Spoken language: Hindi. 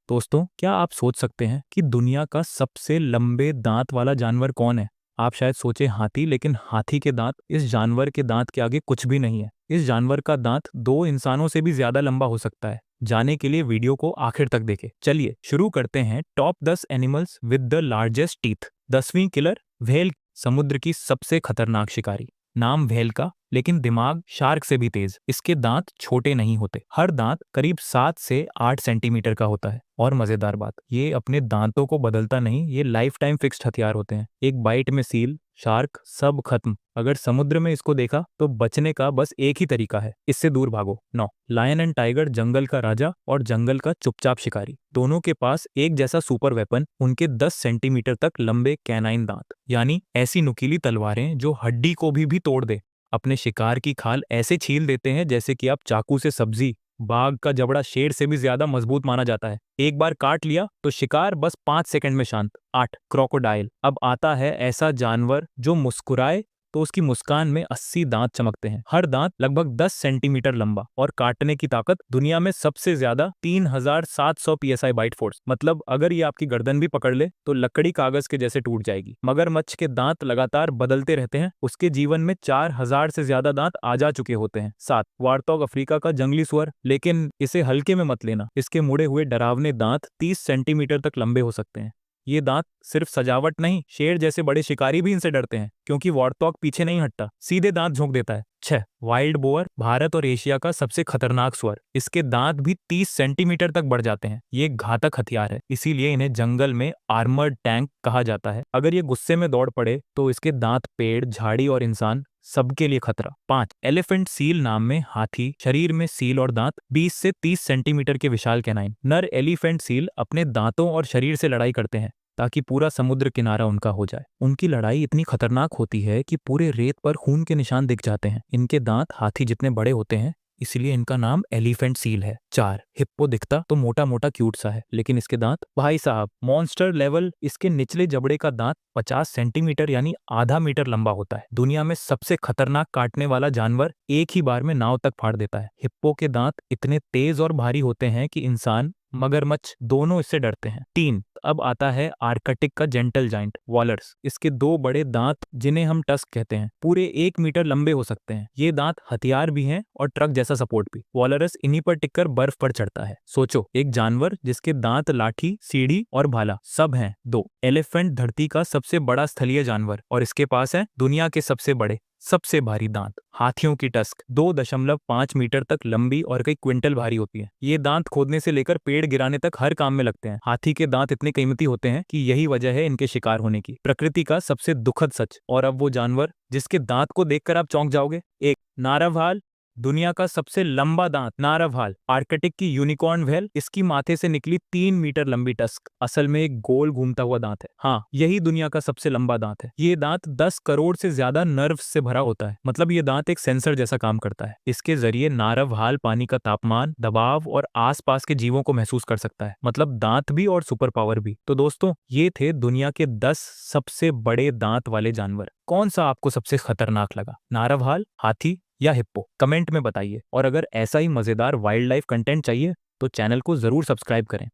दोस्तों, क्या आप सोच सकते हैं कि दुनिया का सबसे लंबे दांत वाला जानवर कौन है? आप शायद सोचे हाथी, लेकिन हाथी के दांत इस जानवर के दांत के आगे कुछ भी नहीं है। इस जानवर का दांत 2 इंसानों से भी ज्यादा लंबा हो सकता है। जानने के लिए वीडियो को आखिर तक देखें। चलिए शुरू करते हैं। Top 10 animals with the largest teeth. 10वीं किलर, व्हेल, समुद्र की सबसे खतरनाक शिकारी। नाम व्हेल का, लेकिन दिमाग शार्क से भी तेज। इसके दांत छोटे नहीं होते, हर दांत करीब 7 से 8 सेंटीमीटर का होता है। और मजेदार बात, ये अपने दांतों को बदलता नहीं, ये लाइफ टाइम फिक्स्ड हथियार होते हैं। एक बाइट में सील, शार्क सब खत्म। अगर समुद्र में इसको देखा तो बचने का बस एक ही तरीका है, इससे दूर भागो। 9, लायन एंड टाइगर, जंगल का राजा और जंगल का चुपचाप शिकारी। दोनों के पास एक जैसा सुपर वेपन, उनके 10 सेंटीमीटर तक लंबे कैनाइन दांत, यानी ऐसी नुकीली तलवारें जो हड्डी को भी तोड़ दे। अपने शिकार की खाल ऐसे छील देते हैं जैसे कि आप चाकू से सब्जी। बाघ का जबड़ा शेर से भी ज्यादा मजबूत माना जाता है। एक बार काट लिया तो शिकार बस 5 सेकंड में शांत। 8, क्रोकोडाइल। अब आता है ऐसा जानवर जो मुस्कुराए तो उसकी मुस्कान में 80 दांत चमकते हैं। हर दांत लगभग 10 सेंटीमीटर लंबा और काटने की ताकत दुनिया में सबसे ज्यादा 3700 पीएसआई बाइट फोर्स। मतलब अगर ये आपकी गर्दन भी पकड़ ले तो लकड़ी कागज के जैसे टूट जाएगी। मगरमच्छ के दांत लगातार बदलते रहते हैं, उसके जीवन में 4000 से ज्यादा दांत आ जा चुके होते हैं। 7, वार्तोग, अफ्रीका का जंगली सुअर। लेकिन इसे हल्के में मत लेना, इसके मुड़े हुए डरावने दांत 30 सेंटीमीटर तक लंबे हो सकते हैं। ये दांत सिर्फ सजावट नहीं, शेर जैसे बड़े शिकारी भी इनसे डरते हैं, क्योंकि वॉरथॉग पीछे नहीं हटता, सीधे दांत झोंक देता है। 6, वाइल्ड बोअर, भारत और एशिया का सबसे खतरनाक सुअर। इसके दांत भी 30 सेंटीमीटर तक बढ़ जाते हैं। ये घातक हथियार है, इसीलिए इन्हें जंगल में आर्मर्ड टैंक कहा जाता है। अगर ये गुस्से में दौड़ पड़े तो इसके दांत पेड़, झाड़ी और इंसान सबके लिए खतरा। 5, एलिफेंट सील, नाम में हाथी, शरीर में सील और दांत, 20 से 30 सेंटीमीटर के विशाल कैनाइन। नर एलिफेंट सील अपने दांतों और शरीर से लड़ाई करते हैं ताकि पूरा समुद्र किनारा उनका हो जाए। उनकी लड़ाई इतनी खतरनाक होती है कि पूरे रेत पर खून के निशान दिख जाते हैं। इनके दांत हाथी जितने बड़े होते हैं, इसलिए इनका नाम एलिफेंट सील है। 4, हिप्पो। दिखता तो मोटा मोटा क्यूट सा है, लेकिन इसके दांत भाई साहब मॉन्स्टर लेवल। इसके निचले जबड़े का दांत 50 सेंटीमीटर यानी आधा मीटर लंबा होता है। दुनिया में सबसे खतरनाक काटने वाला जानवर, एक ही बार में नाव तक फाड़ देता है। हिप्पो के दांत इतने तेज और भारी होते हैं कि इंसान, मगरमच्छ दोनों इससे डरते हैं। 3, अब आता है आर्कटिक का जेंटल जाइंट, वॉलर्स। इसके 2 बड़े दांत, जिन्हें हम टस्क कहते हैं, पूरे 1 मीटर लंबे हो सकते हैं। ये दांत हथियार भी हैं और ट्रक जैसा सपोर्ट भी। वॉलरस इन्हीं पर टिककर बर्फ पर चढ़ता है। सोचो, एक जानवर जिसके दांत लाठी, सीढ़ी और भाला सब हैं। 2, एलिफेंट, धरती का सबसे बड़ा स्थलीय जानवर, और इसके पास है दुनिया के सबसे बड़े, सबसे भारी दांत। हाथियों की टस्क 2.5 मीटर तक लंबी और कई क्विंटल भारी होती है। ये दांत खोदने से लेकर पेड़ गिराने तक हर काम में लगते हैं। हाथी के दांत इतने कीमती होते हैं कि यही वजह है इनके शिकार होने की। प्रकृति का सबसे दुखद सच। और अब वो जानवर जिसके दांत को देखकर आप चौंक जाओगे। 1, नारवहाल, दुनिया का सबसे लंबा दांत। नारवहाल आर्कटिक की यूनिकॉर्न व्हेल। इसकी माथे से निकली 3 मीटर लंबी टस्क असल में एक गोल घूमता हुआ दांत है। हाँ, यही दुनिया का सबसे लंबा दांत है। ये दांत 10 करोड़ से ज्यादा नर्व्स से भरा होता है। मतलब ये दांत एक सेंसर जैसा काम करता है। इसके जरिए नारवहाल पानी का तापमान, दबाव और आसपास के जीवों को महसूस कर सकता है। मतलब दांत भी और सुपर पावर भी। तो दोस्तों, ये थे दुनिया के 10 सबसे बड़े दांत वाले जानवर। कौन सा आपको सबसे खतरनाक लगा, नारवहाल, हाथी या हिप्पो? कमेंट में बताइए। और अगर ऐसा ही मजेदार वाइल्ड लाइफ कंटेंट चाहिए तो चैनल को जरूर सब्सक्राइब करें।